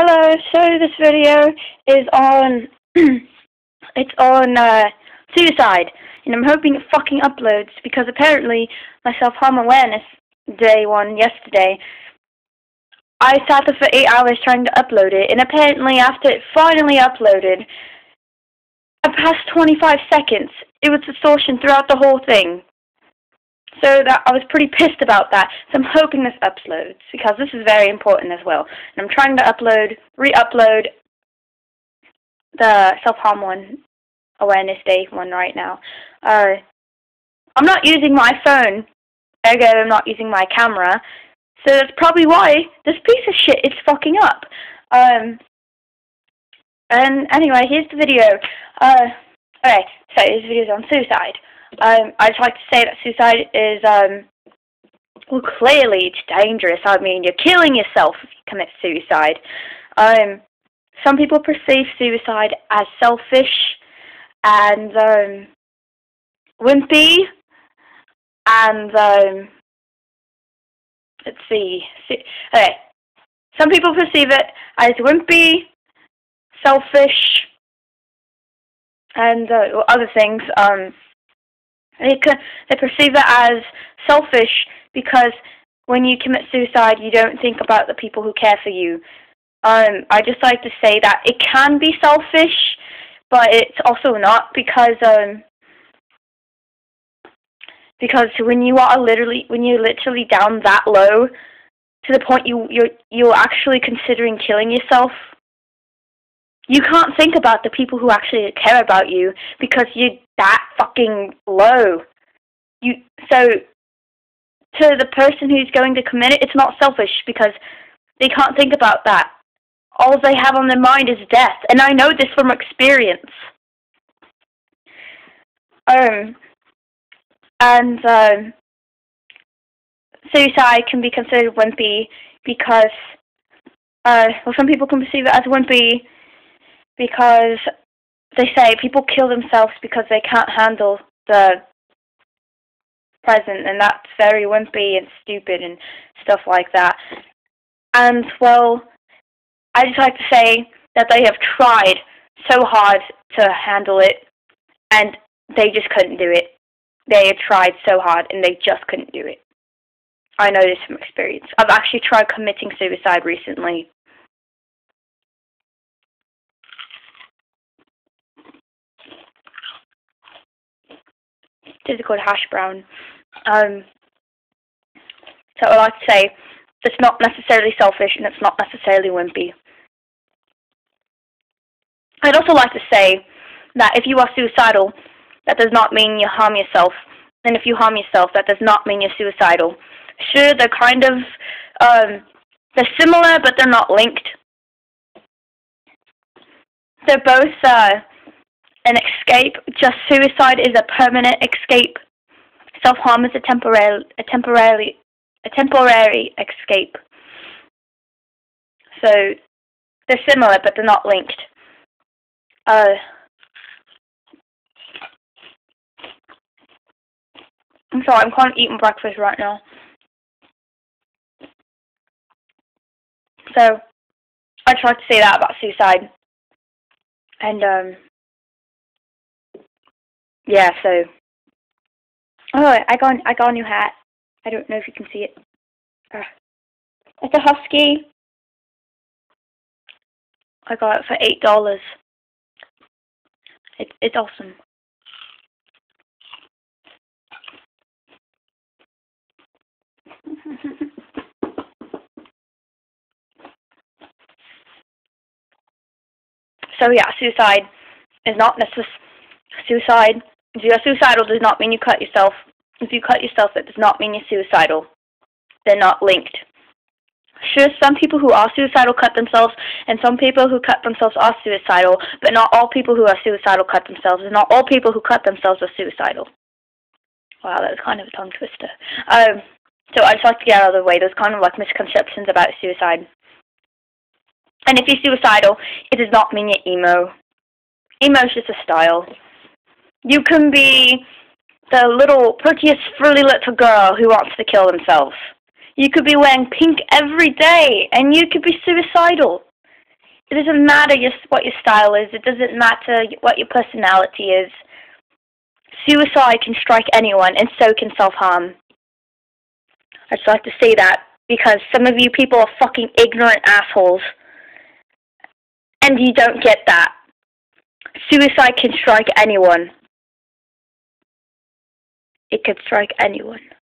Hello, so this video is on, it's on, suicide, and I'm hoping it fucking uploads, because apparently my self-harm awareness day one yesterday, I sat there for 8 hours trying to upload it, and apparently after it finally uploaded, past 25 seconds, it was distortion throughout the whole thing. So that I was pretty pissed about that. So I'm hoping this uploads, because this is very important as well. And I'm trying to re-upload the self-harm one, awareness day one right now. I'm not using my phone, ergo I'm not using my camera. So that's probably why this piece of shit is fucking up. And anyway, here's the video. Okay, so this video is on suicide. I'd just like to say that suicide is, well, clearly it's dangerous. I mean, you're killing yourself if you commit suicide. Some people perceive suicide as selfish and, wimpy, and, let's see. Okay, some people perceive it as wimpy, selfish, and, other things, They perceive it as selfish because when you commit suicide, you don't think about the people who care for you. I just like to say that it can be selfish, but it's also not, because when you're literally down that low to the point you're actually considering killing yourself, you can't think about the people who actually care about you because you're that fucking low. So to the person who's going to commit it, it's not selfish because they can't think about that. All they have on their mind is death, and I know this from experience. Suicide can be considered wimpy because, some people can perceive it as wimpy because they say people kill themselves because they can't handle the present, and that's very wimpy and stupid and stuff like that. And, well, I just like to say that they have tried so hard to handle it, and they just couldn't do it. They have tried so hard, and they just couldn't do it. I know this from experience. I've actually tried committing suicide recently. This is called hash brown. So I'd like to say it's not necessarily selfish and it's not necessarily wimpy. I'd also like to say that if you are suicidal, that does not mean you harm yourself. And if you harm yourself, that does not mean you're suicidal. Sure, they're kind of, they're similar, but they're not linked. They're both, an escape. Just suicide is a permanent escape. Self-harm is a temporary escape. So they're similar, but they're not linked. I'm sorry, I'm kind of eating breakfast right now. So I just like to say that about suicide. And yeah, so I got a new hat. I don't know if you can see it. It's a husky. I got it for $8. It's awesome. So yeah, suicide is not necessarily suicide. If you're suicidal, does not mean you cut yourself. If you cut yourself, that does not mean you're suicidal. They're not linked. Sure, some people who are suicidal cut themselves, and some people who cut themselves are suicidal, but not all people who are suicidal cut themselves, and not all people who cut themselves are suicidal. Wow, that was kind of a tongue twister. So I just like to get out of the way. There's kind of like misconceptions about suicide. And if you're suicidal, it does not mean you're emo. Emo is just a style. You can be the little prettiest frilly little girl who wants to kill themselves. You could be wearing pink every day, and you could be suicidal. It doesn't matter what your style is. It doesn't matter what your personality is. Suicide can strike anyone, and so can self-harm. I'd just like to say that, because some of you people are fucking ignorant assholes. And you don't get that. Suicide can strike anyone. It could strike anyone.